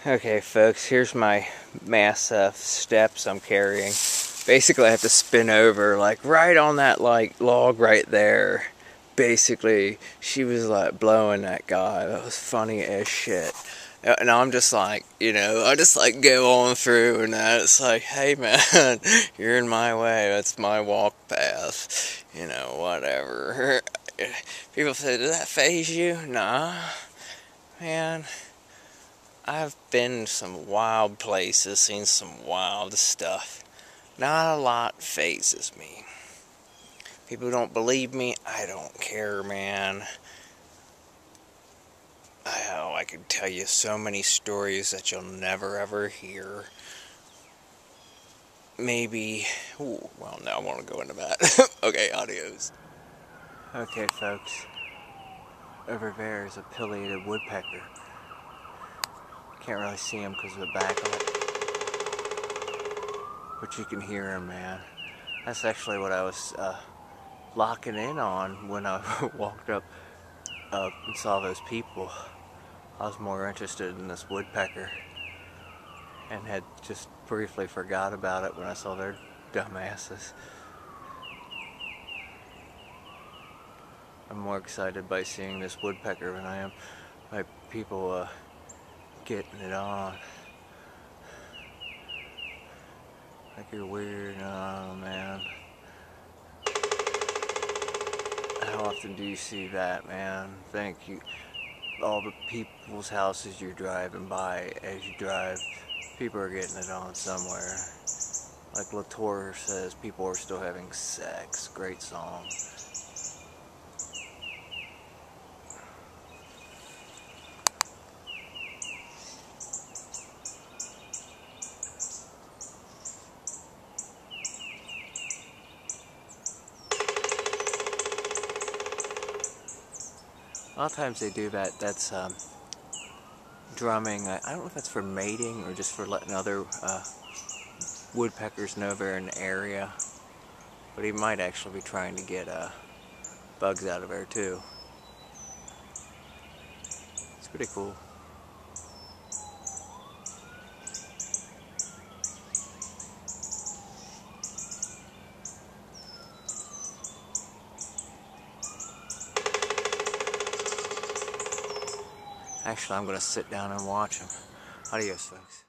Okay, folks, here's my mass steps I'm carrying. Basically, I have to spin over, like, right on that, like, log right there. Basically, she was, like, blowing that guy. That was funny as shit. And I'm just like, I just, like, go on through, and it's like, hey, man, you're in my way. That's my walk path. Whatever. People say, does that faze you? Nah. Man, I've been to some wild places, seen some wild stuff. Not a lot phases me. People don't believe me, I don't care, man. I could tell you so many stories that you'll never ever hear. Maybe, well, now I want to go into that. Okay, adios. Okay, folks. Over there is a pileated woodpecker. Can't really see him because of the backlight. But you can hear him, man. That's actually what I was locking in on when I walked up and saw those people. I was more interested in this woodpecker and had just briefly forgot about it when I saw their dumbasses. I'm more excited by seeing this woodpecker than I am by people getting it on. Like you're weird, oh man. How often do you see that, man? Thank you. All the people's houses you're driving by, as you drive, people are getting it on somewhere. Like Latour says, people are still having sex. Great song. A lot of times they do that. That's drumming. I don't know if that's for mating or just for letting other woodpeckers know they're in the area. But he might actually be trying to get bugs out of there too. It's pretty cool. Actually, I'm going to sit down and watch him. Adios, folks.